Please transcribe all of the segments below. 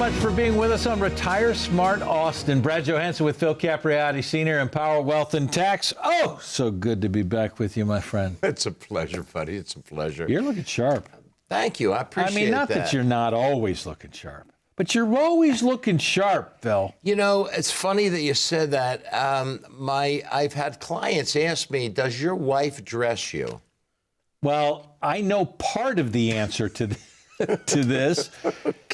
much for being with us on Retire Smart Austin. Brad Johansson with Phil Capriotti Sr. and Power Wealth and Tax. Oh, so good to be back with you, my friend. It's a pleasure, buddy. It's a pleasure. You're looking sharp. Thank you. I appreciate that. Not that you're not always looking sharp, but you're always looking sharp, Phil. You know, it's funny that you said that. I've had clients ask me, does your wife dress you? Well, I know part of the answer to this.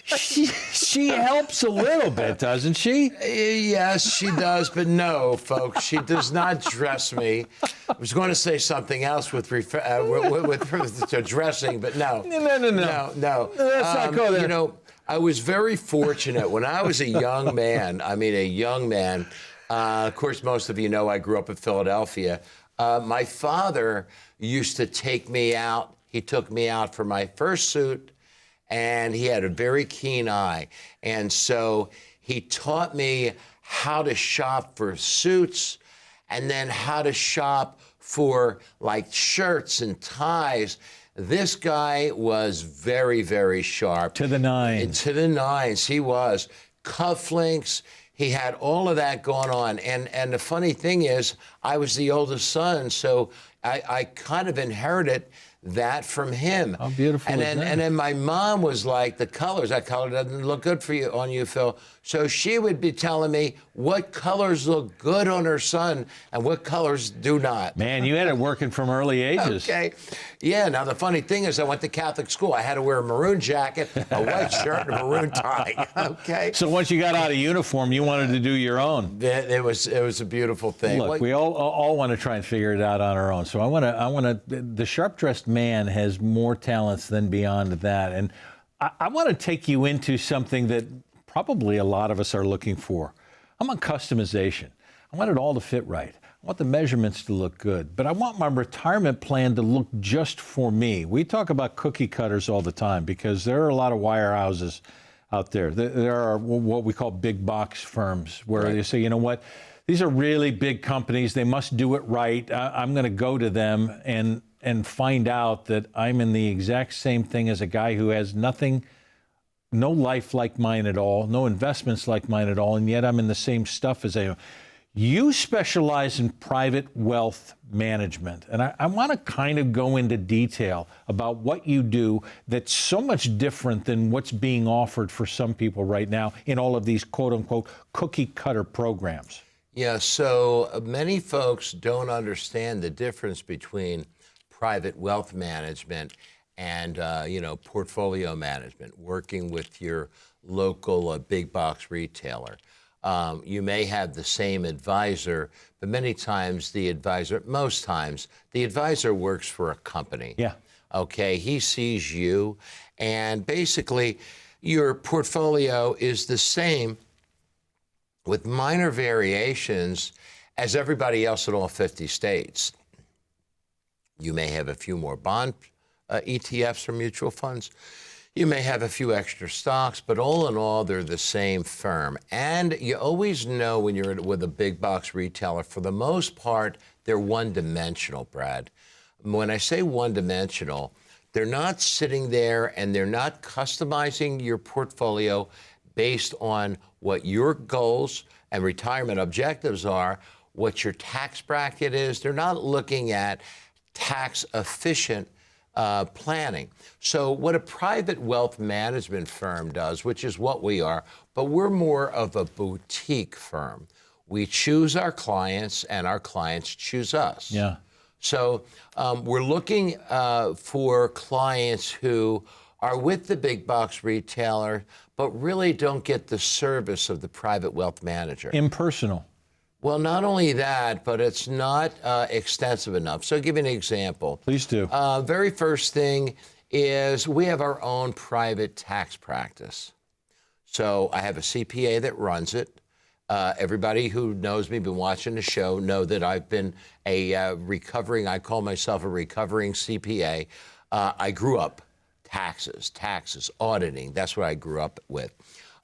She helps a little bit, doesn't she? Yes, she does, but no, folks, she does not dress me. I was going to say something else with dressing, but no. No. Let's not go there. You know, I was very fortunate when I was a young man. Of course, most of you know I grew up in Philadelphia. My father used to take me out. He took me out for my first suit, and he had a very keen eye. And so he taught me how to shop for suits and then how to shop for like shirts and ties. This guy was very, very sharp. To the nines. To the nines, he was. Cufflinks. He had all of that going on. And the funny thing is, I was the oldest son, so I kind of inherited that from him. How beautiful is that? And then my mom was like, that color doesn't look good for you on you, Phil. So she would be telling me what colors look good on her son and what colors do not. Man, you had it working from early ages. Okay. Yeah, now the funny thing is I went to Catholic school. I had to wear a maroon jacket, a white shirt, and a maroon tie. Okay. So once you got out of uniform, you wanted to do your own. It was a beautiful thing. Look, we all want to try and figure it out on our own. So I want to. The sharp-dressed man has more talents than beyond that, and I want to take you into something that probably a lot of us are looking for. I'm on customization. I want it all to fit right. I want the measurements to look good, but I want my retirement plan to look just for me. We talk about cookie cutters all the time because there are a lot of wirehouses out there. There are what we call big box firms where they say, you know what, these are really big companies. They must do it right. I'm going to go to them and find out that I'm in the exact same thing as a guy who has nothing, no life like mine at all, no investments like mine at all, and yet I'm in the same stuff as they am. You specialize in private wealth management, and I want to kind of go into detail about what you do that's so much different than what's being offered for some people right now in all of these quote-unquote cookie-cutter programs. Yeah, so many folks don't understand the difference between private wealth management and, portfolio management, working with your local big box retailer. You may have the same advisor, but most times, the advisor works for a company. Yeah. Okay, he sees you, and basically your portfolio is the same with minor variations as everybody else in all 50 states. You may have a few more bond ETFs or mutual funds. You may have a few extra stocks, but all in all, they're the same firm. And you always know when you're with a big box retailer, for the most part, they're one-dimensional, Brad. When I say one-dimensional, they're not sitting there and they're not customizing your portfolio based on what your goals and retirement objectives are, what your tax bracket is. They're not looking at tax-efficient planning. So what a private wealth management firm does, which is what we are, but we're more of a boutique firm. We choose our clients and our clients choose us. Yeah. So we're looking for clients who are with the big box retailer, but really don't get the service of the private wealth manager. Impersonal. Well, not only that, but it's not extensive enough. So I'll give you an example. Please do. Very first thing is we have our own private tax practice. So I have a CPA that runs it. Everybody who knows me, been watching the show, know that I've been I call myself a recovering CPA. I grew up taxes, auditing. That's what I grew up with.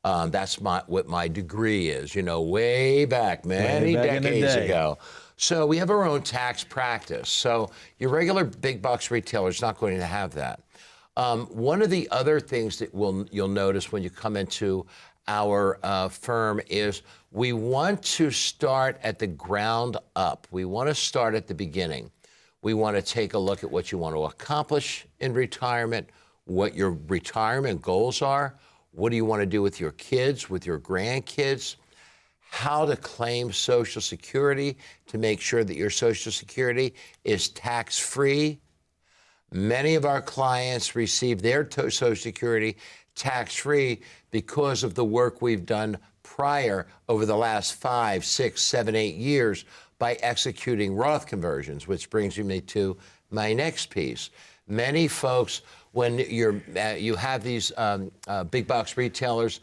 That's what my degree is, way back, many decades ago. So we have our own tax practice. So your regular big box retailer is not going to have that. One of the other things that you'll notice when you come into our firm is we want to start at the ground up. We want to start at the beginning. We want to take a look at what you want to accomplish in retirement, what your retirement goals are, what do you want to do with your kids, with your grandkids, how to claim Social Security to make sure that your Social Security is tax-free. Many of our clients receive their Social Security tax-free because of the work we've done prior over the last 5, 6, 7, 8 years by executing Roth conversions, which brings me to my next piece. Many folks, when you have these big box retailers,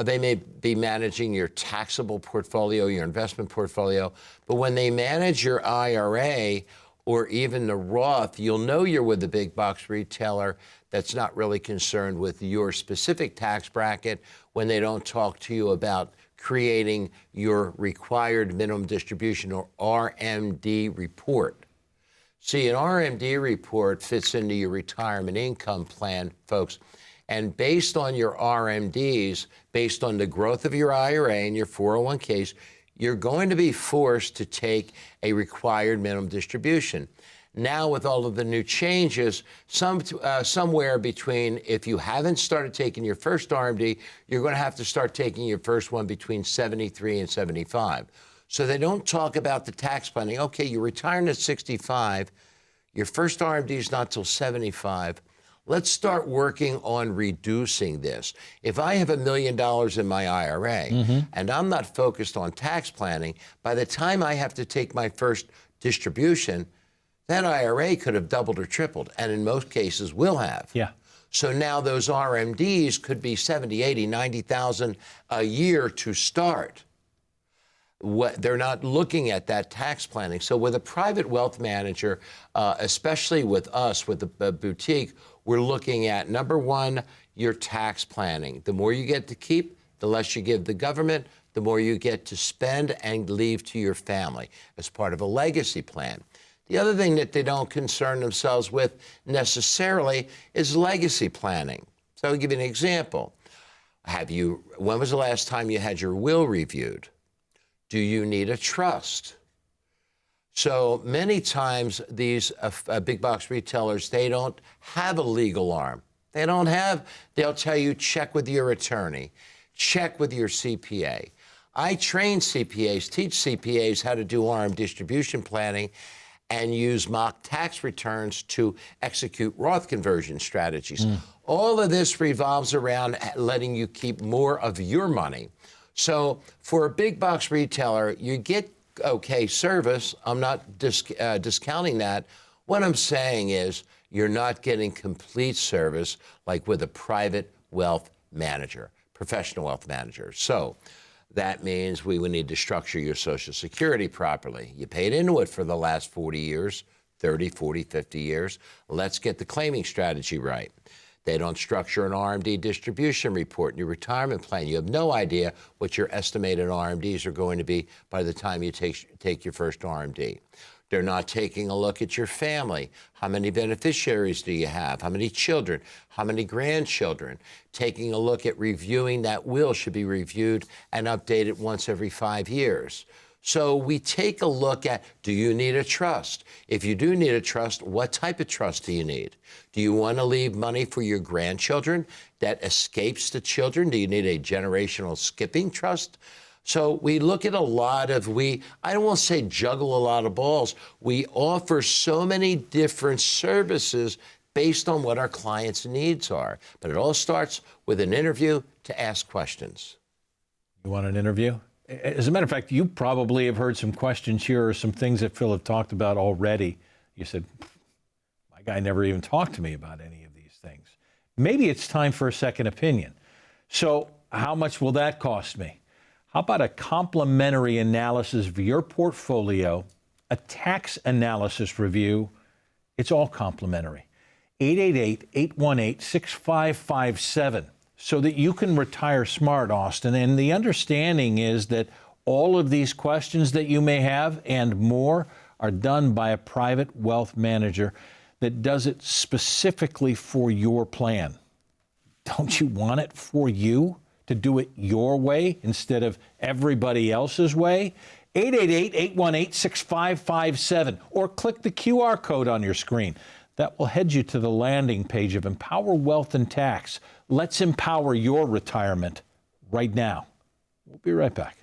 they may be managing your taxable portfolio, your investment portfolio, but when they manage your IRA or even the Roth, you'll know you're with the big box retailer that's not really concerned with your specific tax bracket when they don't talk to you about creating your required minimum distribution or RMD report. See, an RMD report fits into your retirement income plan, folks. And based on your RMDs, based on the growth of your IRA and your 401ks, you're going to be forced to take a required minimum distribution. Now, with all of the new changes, somewhere between, if you haven't started taking your first RMD, you're going to have to start taking your first one between 73 and 75. So they don't talk about the tax planning. Okay, you're retiring at 65. Your first RMD is not till 75. Let's start working on reducing this. If I have $1 million in my IRA and I'm not focused on tax planning, by the time I have to take my first distribution, that IRA could have doubled or tripled, and in most cases will have. Yeah. So now those RMDs could be 70, 80, 90,000 a year to start. They're not looking at that tax planning. So with a private wealth manager, especially with us, with the boutique, we're looking at, number one, your tax planning. The more you get to keep, the less you give the government, the more you get to spend and leave to your family as part of a legacy plan. The other thing that they don't concern themselves with necessarily is legacy planning. So I'll give you an example. When was the last time you had your will reviewed? Do you need a trust? So many times these big box retailers, they don't have a legal arm. They'll tell you, check with your attorney, check with your CPA. I train CPAs, teach CPAs how to do RM distribution planning and use mock tax returns to execute Roth conversion strategies. All of this revolves around letting you keep more of your money. So for a big box retailer, you get okay service. I'm not discounting that. What I'm saying is you're not getting complete service like with a private wealth manager, professional wealth manager. So that means we would need to structure your Social Security properly. You paid into it for the last 40 years, 30, 40, 50 years. Let's get the claiming strategy right. They don't structure an RMD distribution report in your retirement plan. You have no idea what your estimated RMDs are going to be by the time you take your first RMD. They're not taking a look at your family. How many beneficiaries do you have? How many children? How many grandchildren? Taking a look at reviewing that will should be reviewed and updated once every 5 years. So we take a look at, do you need a trust? If you do need a trust, what type of trust do you need? Do you want to leave money for your grandchildren that escapes the children? Do you need a generational skipping trust? So we look at a lot of, I don't want to say juggle a lot of balls. We offer so many different services based on what our clients' needs are. But it all starts with an interview to ask questions. You want an interview? As a matter of fact, you probably have heard some questions here or some things that Phil have talked about already. You said, my guy never even talked to me about any of these things. Maybe it's time for a second opinion. So how much will that cost me? How about a complimentary analysis of your portfolio, a tax analysis review? It's all complimentary. 888-818-6557 so that you can retire smart, Austin. And the understanding is that all of these questions that you may have and more are done by a private wealth manager that does it specifically for your plan. Don't you want it for you? to do it your way instead of everybody else's way? 888-818-6557, or click the QR code on your screen. That will head you to the landing page of Empower Wealth and Tax. Let's empower your retirement right now. We'll be right back.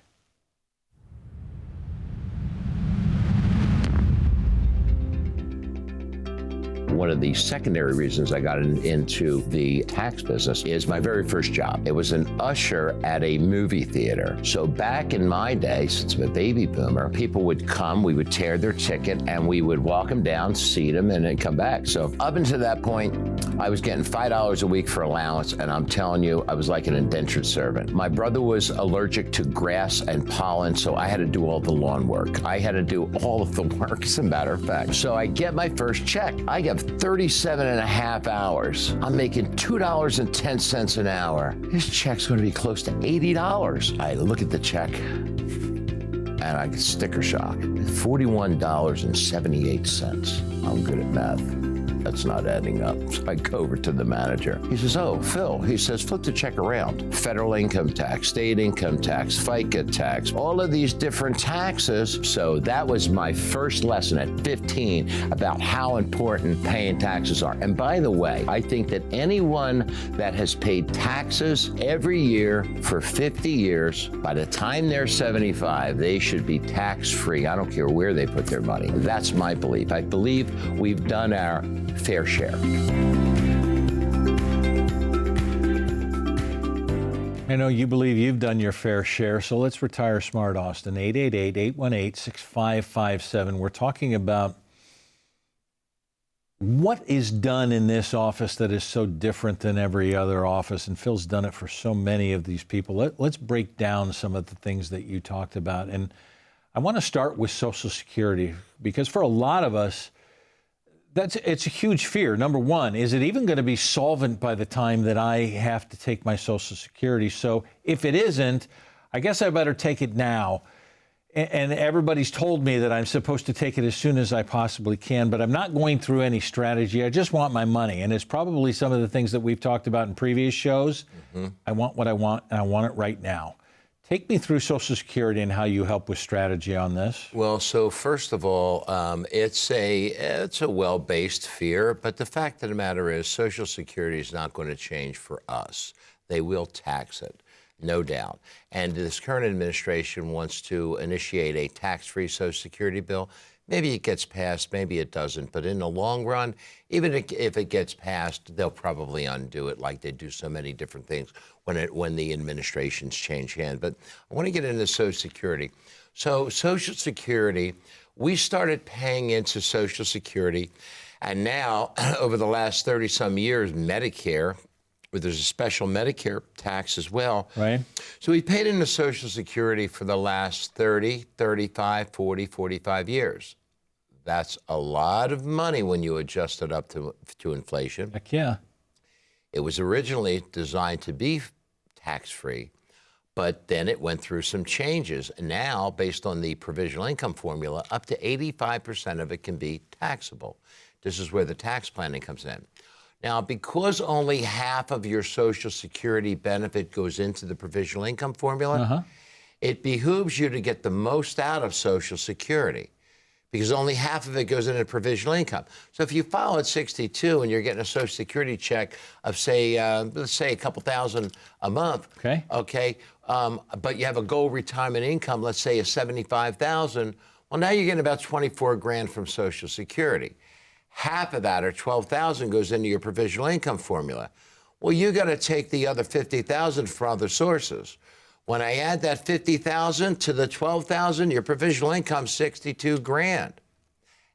One of the secondary reasons I got into the tax business is my very first job. It was an usher at a movie theater. So back in my day, since I'm a baby boomer, people would come, we would tear their ticket, and we would walk them down, seat them, and then come back. So up until that point, I was getting $5 a week for allowance, and I'm telling you, I was like an indentured servant. My brother was allergic to grass and pollen, so I had to do all the lawn work. I had to do all of the work, as a matter of fact. So I get my first check. I get 37 and a half hours. I'm making $2.10 an hour. This check's going to be close to $80. I look at the check and I get sticker shock. $41.78. I'm good at math. That's not adding up. So I go over to the manager. He says, "Oh, Phil," he says, "flip the check around. Federal income tax, state income tax, FICA tax, all of these different taxes." So that was my first lesson at 15 about how important paying taxes are. And by the way, I think that anyone that has paid taxes every year for 50 years, by the time they're 75, they should be tax-free. I don't care where they put their money. That's my belief. I believe we've done our fair share. I know you believe you've done your fair share, so let's retire smart, Austin. 888-818-6557. We're talking about what is done in this office that is so different than every other office, and Phil's done it for so many of these people. Let's break down some of the things that you talked about. And I want to start with Social Security, because for a lot of us, it's a huge fear. Number one, is it even going to be solvent by the time that I have to take my Social Security? So if it isn't, I guess I better take it now. And everybody's told me that I'm supposed to take it as soon as I possibly can, but I'm not going through any strategy. I just want my money. And it's probably some of the things that we've talked about in previous shows. Mm-hmm. I want what I want, and I want it right now. Take me through Social Security and how you help with strategy on this. Well, so first of all, it's a well-based fear, but the fact of the matter is Social Security is not going to change for us. They will tax it, no doubt. And this current administration wants to initiate a tax-free Social Security bill. Maybe it gets passed, maybe it doesn't. But in the long run, even if it gets passed, they'll probably undo it like they do so many different things when the administrations change hands. But I want to get into Social Security. So Social Security, we started paying into Social Security, and now over the last 30-some years, Medicare, where there's a special Medicare tax as well. Right. So we paid into Social Security for the last 30, 35, 40, 45 years. That's a lot of money when you adjust it up to inflation. Heck yeah. It was originally designed to be tax-free, but then it went through some changes. And now, based on the provisional income formula, up to 85% of it can be taxable. This is where the tax planning comes in. Now, because only half of your Social Security benefit goes into the provisional income formula, it behooves you to get the most out of Social Security, because only half of it goes into provisional income. So if you file at 62 and you're getting a Social Security check of, say, let's say a couple thousand a month, but you have a goal retirement income, let's say, of $75,000, well, now you're getting about 24 grand from Social Security. Half of that, or 12,000, goes into your provisional income formula. Well, you got to take the other 50,000 from other sources. When I add that 50,000 to the 12,000, your provisional income is 62 grand.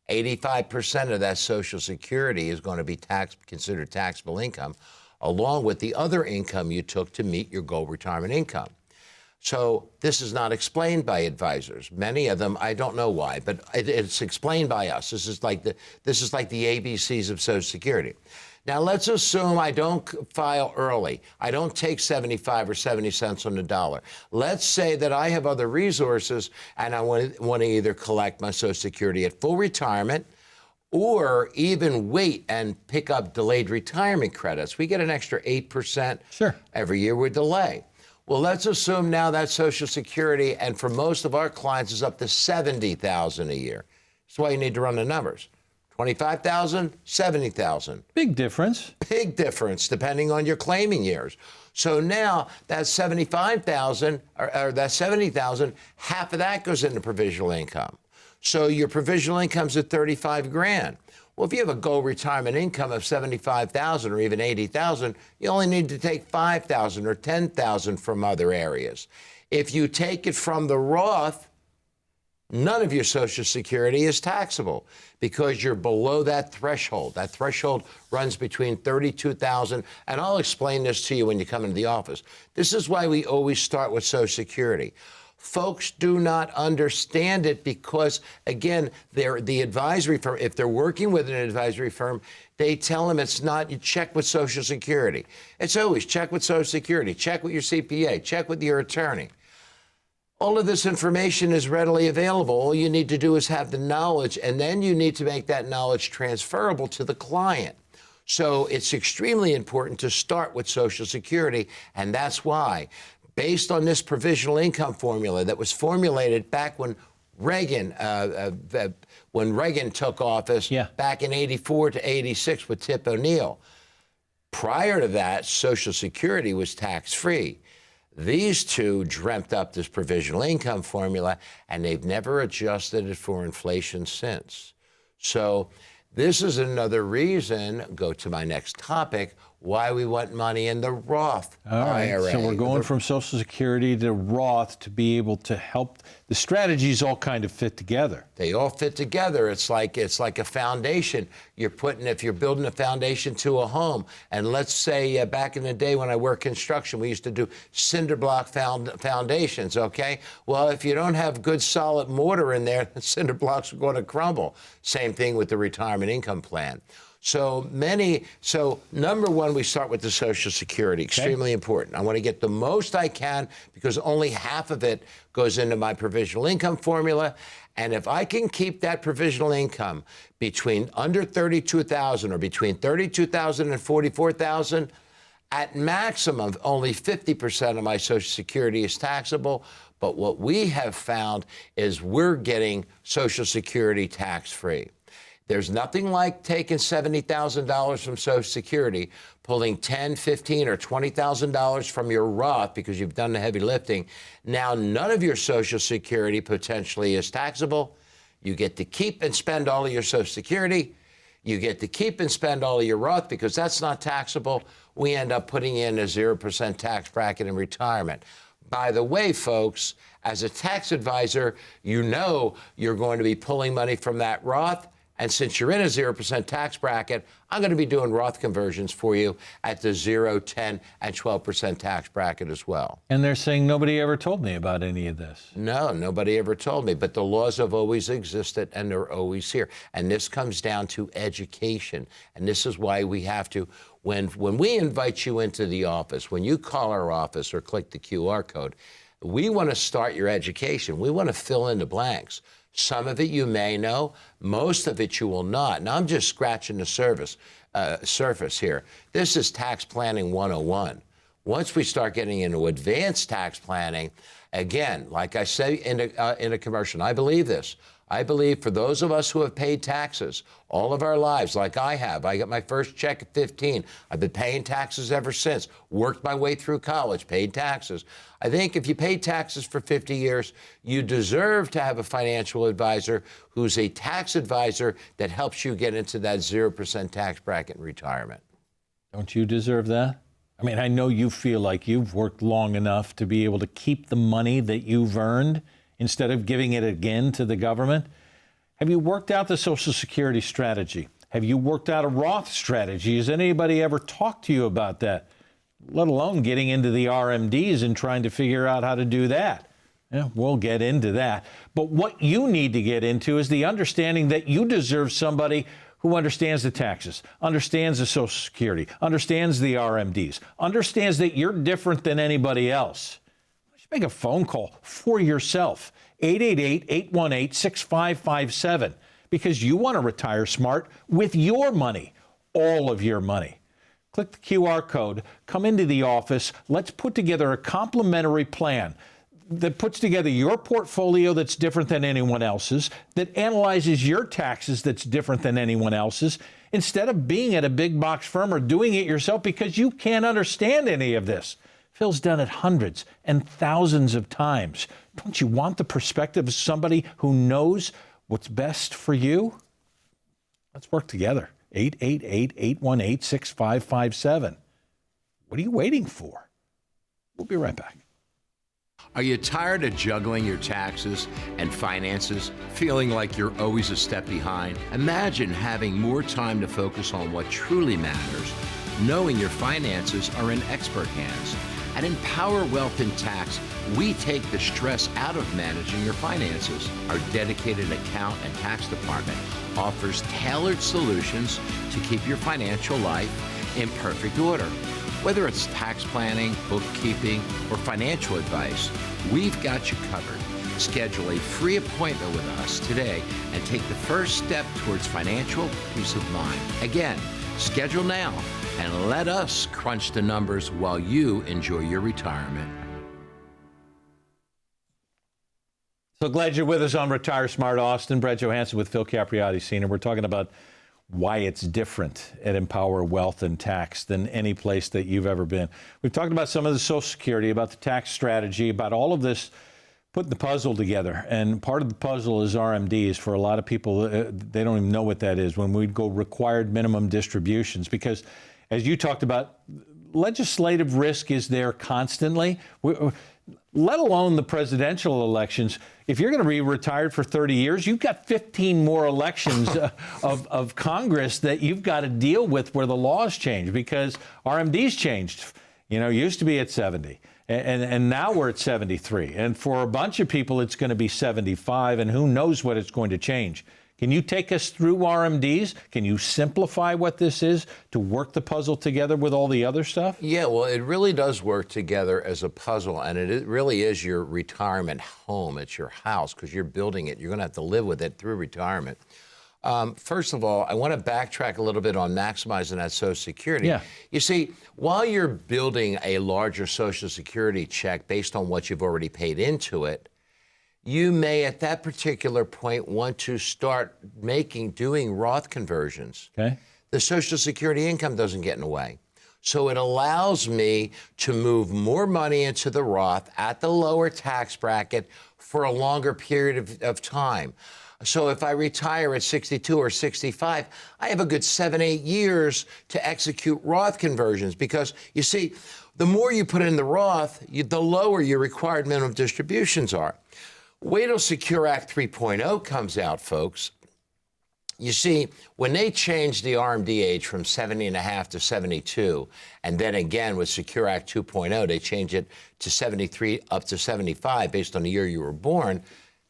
85% of that Social Security is going to be considered taxable income, along with the other income you took to meet your goal retirement income. So this is not explained by advisors. Many of them, I don't know why, but it's explained by us. This is like the ABCs of Social Security. Now, let's assume I don't file early. I don't take 75 or 70 cents on the dollar. Let's say that I have other resources and I want to either collect my Social Security at full retirement or even wait and pick up delayed retirement credits. We get an extra 8% every year with delay. Well, let's assume now that Social Security, and for most of our clients, is up to $70,000 a year. That's why you need to run the numbers. 25,000, 70,000. Big difference. Big difference depending on your claiming years. So now that 75,000 or that 70,000, half of that goes into provisional income. So your provisional income's at 35 grand. Well, if you have a goal retirement income of 75,000 or even 80,000, you only need to take 5,000 or 10,000 from other areas. If you take it from the Roth, none of your Social Security is taxable because you're below that threshold. That threshold runs between 32,000, and I'll explain this to you when you come into the office. This is why we always start with Social Security. Folks do not understand it because, again, the advisory firm, if they're working with an advisory firm, they tell them it's not, you check with Social Security. It's always check with Social Security, check with your CPA, check with your attorney. All of this information is readily available. All you need to do is have the knowledge, and then you need to make that knowledge transferable to the client. So it's extremely important to start with Social Security, and that's why, based on this provisional income formula that was formulated back when Reagan took office, back in 84 to 86 with Tip O'Neill. Prior to that, Social Security was tax-free. These two dreamt up this provisional income formula, and they've never adjusted it for inflation since. So this is another reason, go to my next topic, why we want money in the Roth IRA. So we're going from Social Security to Roth to be able to help. The strategies all kind of fit together. They all fit together. It's like a foundation. If you're building a foundation to a home, and let's say back in the day when I worked construction, we used to do cinder block foundations, okay? Well, if you don't have good solid mortar in there, the cinder blocks are going to crumble. Same thing with the retirement income plan. So number one, we start with the Social Security, extremely important. I want to get the most I can because only half of it goes into my provisional income formula. And if I can keep that provisional income between under 32,000 or between 32,000 and 44,000, at maximum, only 50% of my Social Security is taxable. But what we have found is we're getting Social Security tax-free. There's nothing like taking $70,000 from Social Security, pulling $10,000, $15,000, or $20,000 from your Roth because you've done the heavy lifting. Now, none of your Social Security potentially is taxable. You get to keep and spend all of your Social Security. You get to keep and spend all of your Roth because that's not taxable. We end up putting in a 0% tax bracket in retirement. By the way, folks, as a tax advisor, you know you're going to be pulling money from that Roth. And since you're in a 0% tax bracket, I'm going to be doing Roth conversions for you at the 0, 10, and 12% tax bracket as well. And they're saying nobody ever told me about any of this. No, nobody ever told me. But the laws have always existed, and they're always here. And this comes down to education. And this is why we have to, when we invite you into the office, when you call our office or click the QR code, we want to start your education. We want to fill in the blanks. Some of it you may know, most of it you will not. Now, I'm just scratching the surface here. This is tax planning 101. Once we start getting into advanced tax planning, again, like I say in a commercial, I believe this. I believe for those of us who have paid taxes all of our lives, like I have, I got my first check at 15. I've been paying taxes ever since, worked my way through college, paid taxes. I think if you pay taxes for 50 years, you deserve to have a financial advisor who's a tax advisor that helps you get into that 0% tax bracket in retirement. Don't you deserve that? I mean, I know you feel like you've worked long enough to be able to keep the money that you've earned instead of giving it again to the government. Have you worked out the Social Security strategy? Have you worked out a Roth strategy? Has anybody ever talked to you about that? Let alone getting into the RMDs and trying to figure out how to do that. Yeah, we'll get into that. But what you need to get into is the understanding that you deserve somebody who understands the taxes, understands the Social Security, understands the RMDs, understands that you're different than anybody else. Just make a phone call for yourself, 888-818-6557, because you want to retire smart with your money, all of your money. Click the QR code, come into the office. Let's put together a complimentary plan that puts together your portfolio that's different than anyone else's, that analyzes your taxes that's different than anyone else's, instead of being at a big box firm or doing it yourself because you can't understand any of this. Phil's done it hundreds and thousands of times. Don't you want the perspective of somebody who knows what's best for you? Let's work together. 888-818-6557. What are you waiting for? We'll be right back. Are you tired of juggling your taxes and finances, feeling like you're always a step behind? Imagine having more time to focus on what truly matters, knowing your finances are in expert hands. At Empower Wealth and Tax, we take the stress out of managing your finances. Our dedicated account and tax department offers tailored solutions to keep your financial life in perfect order. Whether it's tax planning, bookkeeping, or financial advice, we've got you covered. Schedule a free appointment with us today and take the first step towards financial peace of mind. Again, schedule now and let us crunch the numbers while you enjoy your retirement. So glad you're with us on Retire Smart Austin. Brett Johansson with Phil Capriotti Sr. We're talking about why it's different at Empower Wealth and Tax than any place that you've ever been. We've talked about some of the Social Security, about the tax strategy, about all of this, putting the puzzle together. And part of the puzzle is RMDs. For a lot of people, they don't even know what that is. When we go required minimum distributions, because as you talked about, legislative risk is there constantly. Let alone the presidential elections. If you're going to be retired for 30 years, you've got 15 more elections of Congress that you've got to deal with where the laws change, because RMDs changed. You know, used to be at 70, and now we're at 73. And for a bunch of people, it's going to be 75, and who knows what it's going to change. Can you take us through RMDs? Can you simplify what this is to work the puzzle together with all the other stuff? Yeah, well, it really does work together as a puzzle, and it really is your retirement home. It's your house because you're building it. You're going to have to live with it through retirement. First of all, I want to backtrack a little bit on maximizing that Social Security. Yeah. You see, while you're building a larger Social Security check based on what you've already paid into it, you may at that particular point want to start doing Roth conversions. Okay. The Social Security income doesn't get in the way. So it allows me to move more money into the Roth at the lower tax bracket for a longer period of time. So if I retire at 62 or 65, I have a good 7-8 years to execute Roth conversions, because you see, the more you put in the Roth, the lower your required minimum distributions are. Wait till Secure Act 3.0 comes out, folks. You see, when they changed the RMD age from 70 and a half to 72, and then again with Secure Act 2.0, they changed it to 73 up to 75 based on the year you were born,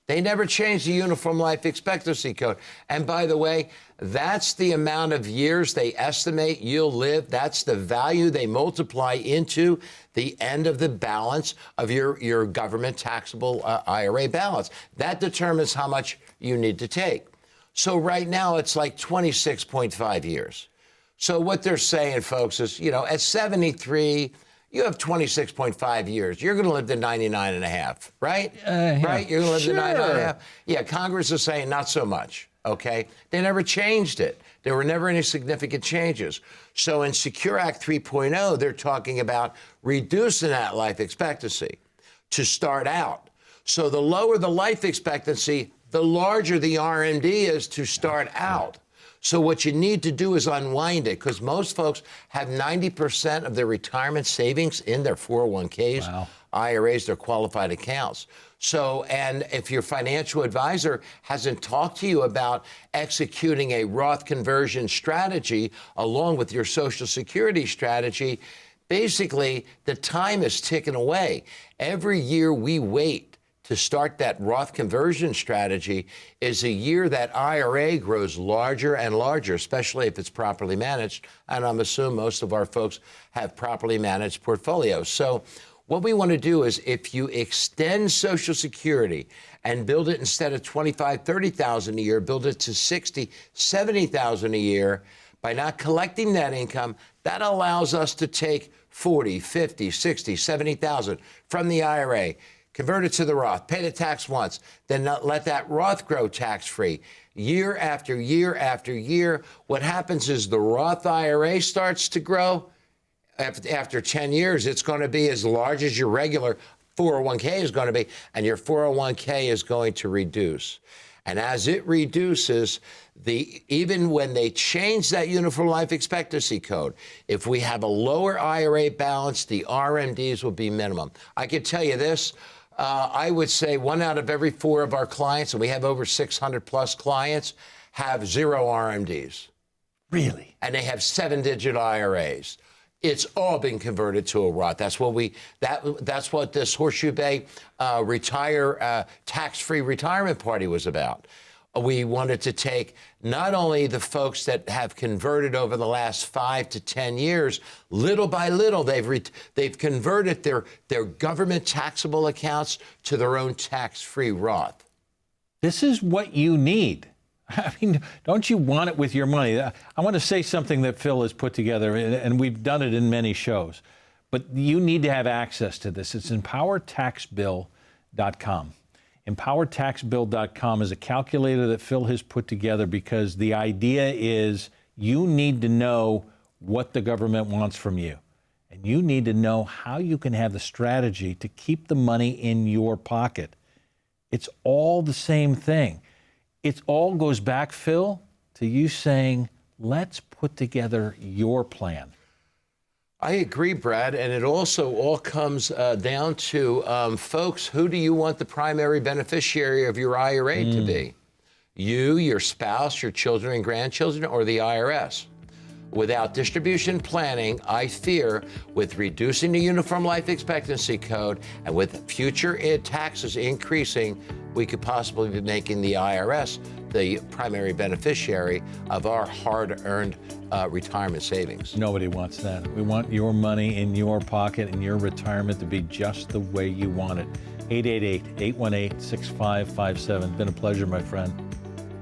they never changed the Uniform Life Expectancy Code. And by the way, that's the amount of years they estimate you'll live. That's the value they multiply into the end of the balance of your government taxable IRA balance. That determines how much you need to take. So right now, it's like 26.5 years. So what they're saying, folks, is, you know, at 73, you have 26.5 years. You're going to live to 99 and a half, right? Yeah. Right? You're going to live Sure. to 99 and a half. Yeah, Congress is saying not so much, okay? They never changed it. There were never any significant changes. So in Secure Act 3.0, they're talking about reducing that life expectancy to start out. So the lower the life expectancy, the larger the RMD is to start out. So what you need to do is unwind it, because most folks have 90% of their retirement savings in their 401ks, Wow. IRAs, their qualified accounts. So, and if your financial advisor hasn't talked to you about executing a Roth conversion strategy along with your Social Security strategy, basically the time is ticking away. Every year we wait to start that Roth conversion strategy is a year that IRA grows larger and larger, especially if it's properly managed. And I'm assuming most of our folks have properly managed portfolios. So what we want to do is, if you extend Social Security and build it, instead of $25,000, $30,000 a year, build it to $60,000, $70,000 a year, by not collecting that income, That allows us to take 40, 50, 60, 70,000 from the IRA, convert it to the Roth, pay the tax once, then not let that Roth grow tax-free. Year after year after year, what happens is the Roth IRA starts to grow. After 10 years, it's going to be as large as your regular 401k is going to be, and your 401k is going to reduce. And as it reduces, even when they change that uniform life expectancy code, if we have a lower IRA balance, the RMDs will be minimum. I can tell you this, I would say 1 out of every 4 of our clients, and we have over 600 plus clients, have 0 RMDs. Really? And they have 7-digit IRAs. It's all been converted to a Roth. That's what this Horseshoe Bay tax-free retirement party was about. We wanted to take not only the folks that have converted over the last 5 to 10 years, little by little, they've converted their government taxable accounts to their own tax-free Roth. This is what you need. I mean, don't you want it with your money? I want to say something that Phil has put together, and we've done it in many shows, but you need to have access to this. It's empowertaxbill.com. Empowertaxbill.com is a calculator that Phil has put together because the idea is you need to know what the government wants from you. And you need to know how you can have the strategy to keep the money in your pocket. It's all the same thing. It all goes back, Phil, to you saying, let's put together your plan. I agree, Brad, and it also all comes down to, folks, who do you want the primary beneficiary of your IRA to be? You, your spouse, your children and grandchildren, or the IRS? Without distribution planning, I fear, with reducing the uniform life expectancy code and with future taxes increasing, we could possibly be making the IRS the primary beneficiary of our hard-earned retirement savings. Nobody wants that. We want your money in your pocket and your retirement to be just the way you want it. 888-818-6557. Been a pleasure, my friend.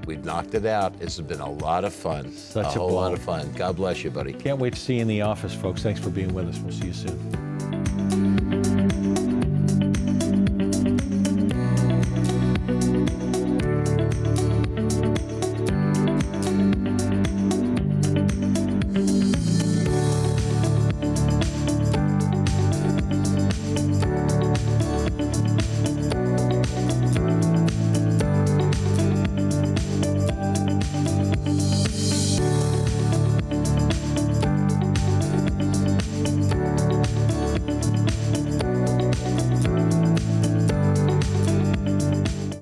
We've knocked it out. This has been a lot of fun. Such a whole lot of fun. God bless you, buddy. Can't wait to see you in the office, folks. Thanks for being with us. We'll see you soon.